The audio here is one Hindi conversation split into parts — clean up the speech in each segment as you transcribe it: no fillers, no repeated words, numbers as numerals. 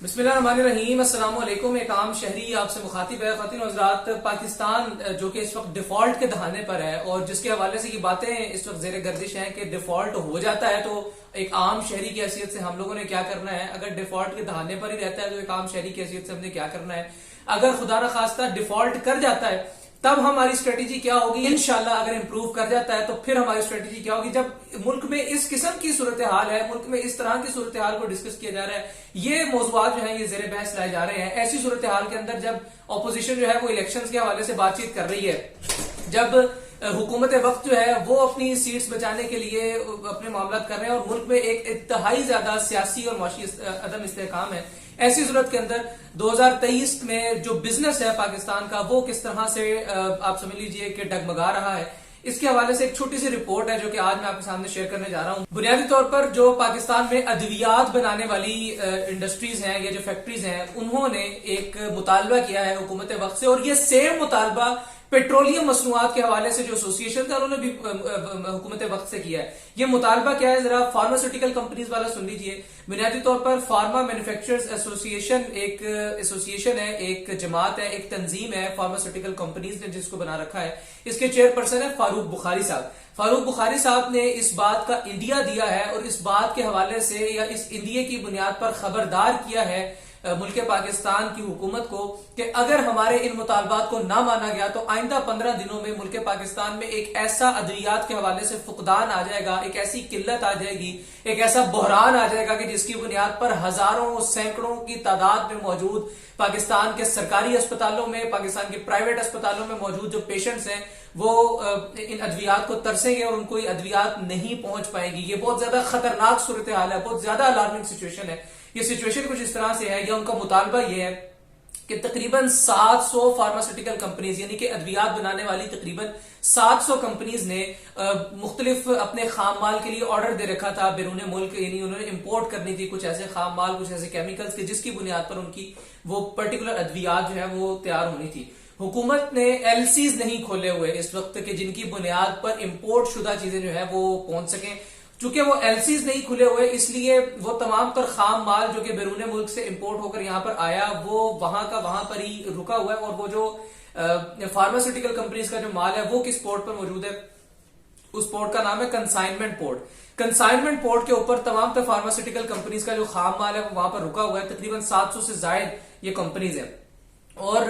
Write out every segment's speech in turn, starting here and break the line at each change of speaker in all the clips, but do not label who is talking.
बिस्मिल्लाहिर्रहमानिर्रहीम, अस्सलाम वालेकुम। एक आम शहरी आपसे मुखातिब है। ख़वातीन और हज़रात, पाकिस्तान जो कि इस वक्त डिफॉल्ट के दहाने पर है और जिसके हवाले से ये बातें इस वक्त जेर गर्दिश हैं कि डिफॉल्ट हो जाता है तो एक आम शहरी की हैसियत से हम लोगों ने क्या करना है। अगर डिफॉल्ट के दहाने पर ही रहता है तो एक आम शहरी की हैसियत से हमने क्या करना है। अगर खुदा न खास्ता डिफॉल्ट कर जाता है तब हमारी स्ट्रेटेजी क्या होगी। इंशाल्लाह अगर इंप्रूव कर जाता है तो फिर हमारी स्ट्रेटेजी क्या होगी। जब मुल्क में इस किस्म की सूरत हाल है, मुल्क में इस तरह की सूरत हाल को डिस्कस किया जा रहा है, ये मौजूद जो है ये जेर बहस लाए जा रहे हैं। ऐसी सूरत हाल के अंदर जब ऑपोजिशन जो है वो इलेक्शंस के हवाले से बातचीत कर रही है, जब हुकूमत वक्त जो है वो अपनी सीट्स बचाने के लिए अपने मामला कर रहे हैं और मुल्क में एक इंतहाई ज्यादा सियासी और माशी अदम इस्तेहकाम है, ऐसी सूरत के अंदर 2023 में जो बिजनेस है पाकिस्तान का वो किस तरह से आप समझ लीजिए कि डगमगा रहा है, इसके हवाले से एक छोटी सी रिपोर्ट है जो कि आज मैं आपके सामने शेयर करने जा रहा हूं। बुनियादी तौर पर जो पाकिस्तान में अद्वियात बनाने वाली इंडस्ट्रीज हैं या जो फैक्ट्रीज हैं, उन्होंने एक मुतालबा किया है हुकूमत वक्त से और ये सेम मुतालबा पेट्रोलियम मसनूआत के हवाले से जो एसोसिएशन था उन्होंने भी हुकूमत वक्त से किया है। ये मुतालबा क्या है, जरा फार्मास्यूटिकल कंपनीज वाला सुन लीजिए। बुनियादी तौर पर फार्मा मैन्युफैक्चरर्स एसोसिएशन एक एसोसिएशन है, एक जमात है, एक तंजीम है फार्मास्यूटिकल कंपनीज ने जिसको बना रखा है। इसके चेयरपर्सन है फारूक बुखारी साहब। फारूक बुखारी साहब ने इस बात का इंडिया दिया है और इस बात के हवाले से या इस इंडिया की बुनियाद पर खबरदार किया है मुल्क पाकिस्तान की हुकूमत को कि अगर हमारे इन मुतालबात को ना माना गया तो आइंदा 15 दिनों में मुल्क पाकिस्तान में एक ऐसा अद्वियात के हवाले से फुकदान आ जाएगा, एक ऐसी किल्लत आ जाएगी, एक ऐसा बहरान आ जाएगा कि जिसकी बुनियाद पर हजारों सैकड़ों की तादाद में मौजूद पाकिस्तान के सरकारी अस्पतालों में, पाकिस्तान के प्राइवेट अस्पतालों में मौजूद जो पेशेंट्स हैं वो इन अद्वियात को तरसेंगे और उनको ये अद्वियात नहीं पहुंच पाएगी। ये बहुत ज्यादा खतरनाक सूरत हाल है, बहुत ज्यादा अलार्मिंग सिचुएशन है। ये सिचुएशन कुछ इस तरह से है, या उनका मुतालबा ये है कि तकरीबन 700 फार्मास्यूटिकल कंपनीज यानी कि अद्वियात बनाने वाली तकरीबन 700 कंपनीज ने मुख्तलिफ अपने खाम माल के लिए ऑर्डर दे रखा था बैरून मुल्क, यानी उन्होंने इंपोर्ट करनी थी कुछ ऐसे खाम माल, कुछ ऐसे केमिकल्स के जिसकी बुनियाद पर उनकी वो पर्टिकुलर अद्वियात जो है वो तैयार होनी थी। हुकूमत ने एलसीज नहीं खोले हुए इस वक्त के जिनकी बुनियाद पर इंपोर्ट शुदा चीजें जो है वो पहुंच सकें। चूंकि वो एलसीज नहीं खुले हुए इसलिए वो तमाम तर खाम माल जो कि बैरून मुल्क से इंपोर्ट होकर यहां पर आया वो वहां का वहां पर ही रुका हुआ है। और वो जो फार्मास्यूटिकल कंपनीज का जो माल है वो किस पोर्ट पर मौजूद है, उस पोर्ट का नाम है कंसाइनमेंट पोर्ट। कंसाइनमेंट पोर्ट के ऊपर तमाम तर फार्मास्यूटिकल कंपनीज का जो खाम माल है वो वहां पर रुका हुआ है। तकरीबन 700 से जायद ये कंपनीज है। और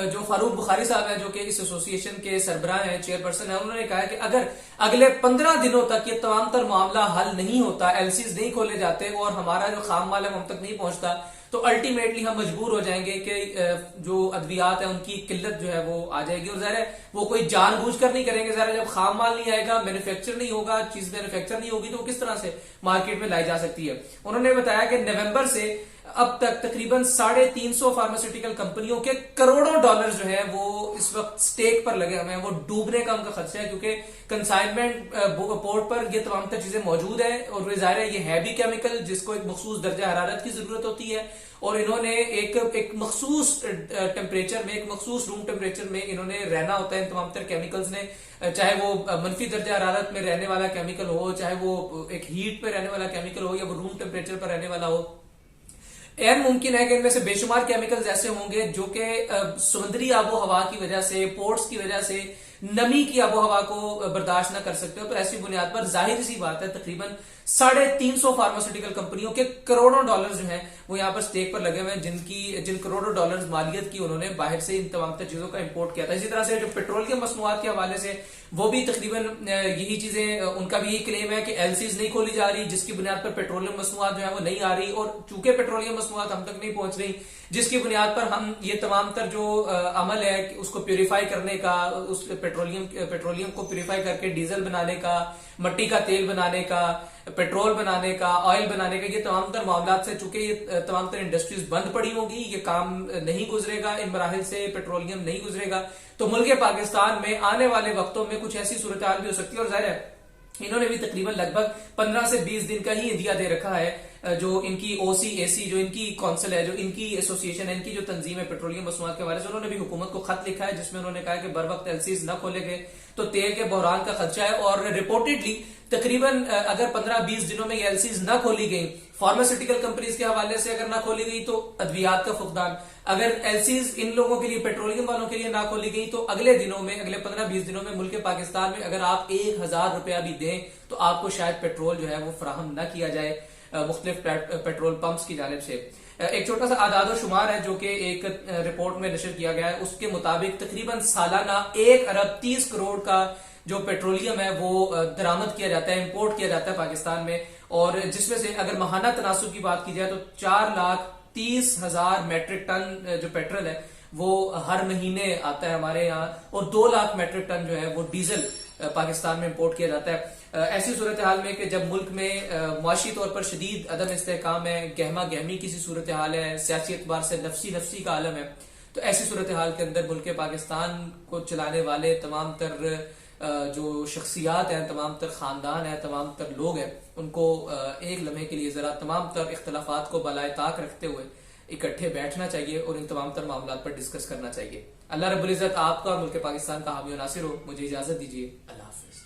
जो फारूक बुखारी साहब है जो कि इस एसोसिएशन के सरबराह हैं, चेयरपर्सन है, उन्होंने कहा है कि अगर अगले 15 दिनों तक ये तमाम तर मामला हल नहीं होता, एलसीज नहीं खोले जाते और हमारा जो खाम माल है हम तक नहीं पहुंचता तो अल्टीमेटली हम मजबूर हो जाएंगे कि जो अद्वियात है उनकी किल्लत जो है वो आ जाएगी। और ज़ाहिर है वो कोई जानबूझकर नहीं करेंगे। ज़ाहिर जब खाम माल नहीं आएगा, मैन्युफैक्चर नहीं होगा, चीज मैन्युफैक्चर नहीं होगी तो वो किस तरह से मार्केट में लाई जा सकती है। उन्होंने बताया कि नवंबर से अब तक तकरीबन 350 फार्मास्यूटिकल कंपनियों के करोड़ों डॉलर जो है वो इस वक्त स्टेक पर लगे हुए हैं। वो डूबने का उनका खदशा है क्योंकि कंसाइनमेंट पोर्ट पर ये तमाम तर चीजें मौजूद है और ज़ाहिर है ये है भी केमिकल जिसको एक मखसूस दर्जा हरारत की जरूरत होती है और इन्होंने एक मखसूस टेम्परेचर में, एक मखसूस रूम टेम्परेचर में इन्होंने रहना होता है इन तमाम तर केमिकल्स ने, चाहे वो मनफी दर्जा हरारत में रहने वाला केमिकल हो, चाहे वो एक हीट पे रहने वाला केमिकल हो या वो रूम टेम्परेचर पर रहने वाला हो। एन मुमकिन है कि इनमें से बेशुमार केमिकल्स ऐसे होंगे जो कि समुद्री आबो हवा की वजह से, पोर्ट्स की वजह से, नमी की आबो हवा को बर्दाश्त न कर सकते हो। तो ऐसी बुनियाद पर जाहिर सी बात है तकरीबन 350 फार्मास्यूटिकल कंपनियों के करोड़ों डॉलर जो हैं वो यहाँ पर स्टेक पर लगे हुए हैं, जिन करोड़ों डॉलर मालियत की उन्होंने बाहर से इन तमाम चीजों का इंपोर्ट किया था। इसी तरह से जो पेट्रोलियम मसनूआत के हवाले से वो भी तकरीबन यही चीजें, उनका भी यही क्लेम है कि एलसीज नहीं खोली जा रही जिसकी बुनियाद पर पेट्रोलियम मसनूआत जो है वो नहीं आ रही और चूंकि पेट्रोलियम मसनूआत हम तक नहीं पहुंच रही जिसकी बुनियाद पर हम ये तमाम तर जो अमल है उसको प्यूरिफाई करने का, उस पेट्रोलियम को प्यूरिफाई करके डीजल बनाने का, मट्टी का तेल बनाने का, पेट्रोल बनाने का, ऑयल बनाने का, ये तमाम तर मामला से चूंकि ये तमाम तर इंडस्ट्रीज बंद पड़ी होगी, ये काम नहीं गुजरेगा, इन मराहिल से पेट्रोलियम नहीं गुजरेगा तो मुल्क पाकिस्तान में आने वाले वक्तों में कुछ ऐसी सूरत हाल भी हो सकती है। और जाहिर है इन्होंने भी तकरीबन लगभग 15 से 20 दिन का ही इंदिया दे रखा है जो इनकी OCAC जो इनकी काउंसिल है, जो इनकी एसोसिएशन है, इनकी जो तंजीम है पेट्रोलियम मसनूआत के हवाले से, उन्होंने भी हुकूमत को खत लिखा है जिसमें उन्होंने कहा कि बर वक्त एलसीज न खोले गए तो तेल के बहरान का खदशा है। और रिपोर्टेडली तकरीबन अगर 15-20 दिनों में ये एलसीज न खोली गई, फार्मास्यूटिकल कंपनीज के हवाले से अगर ना खोली गई तो अद्वियात का फुकदान, अगर एलसीज इन लोगों के लिए पेट्रोलियम वालों के लिए ना खोली गई तो अगले दिनों में, अगले 15-20 दिनों में मुल्क पाकिस्तान में अगर आप 1000 रुपया भी दें तो आपको शायद पेट्रोल जो है वो फराहम न किया जाए मुख्तलिफ पेट्रोल पंप्स की जानिब से। एक छोटा सा आदाद शुमार है जो कि एक रिपोर्ट में नशर किया गया है, उसके मुताबिक तकरीबन सालाना 1 अरब 30 करोड़ का जो पेट्रोलियम है वो दरामद किया जाता है, इंपोर्ट किया जाता है पाकिस्तान में। और जिसमें से अगर माहाना तनासुब की बात की जाए तो 4,30,000 मैट्रिक टन जो पेट्रोल है वो हर महीने आता है हमारे यहाँ, और 2 लाख मैट्रिक टन जो है वो डीजल पाकिस्तान में इंपोर्ट किया जाता है। ऐसी सूरत हाल में कि जब मुल्क में मुआशी तौर पर शदीद अदम इस्तेहकाम है, गहमा गहमी की सी सूरत हाल है, सियासी एतबार से नफसी का आलम है, तो ऐसी सूरत हाल के अंदर मुल्क पाकिस्तान को चलाने वाले तमाम तर जो शख्सियात हैं, तमाम तर खानदान है, तमाम तर लोग हैं, उनको एक लम्हे के लिए जरा तमाम तर इख्तलाफात को बलाए ताक रखते हुए इकट्ठे बैठना चाहिए और इन तमाम तर मामला पर डिस्कस करना चाहिए। अल्लाह रब्बुल इज्जत आपका और मुल्क पाकिस्तान का हामी और नासिर हो। मुझे इजाजत दीजिए। अल्लाह हाफिज।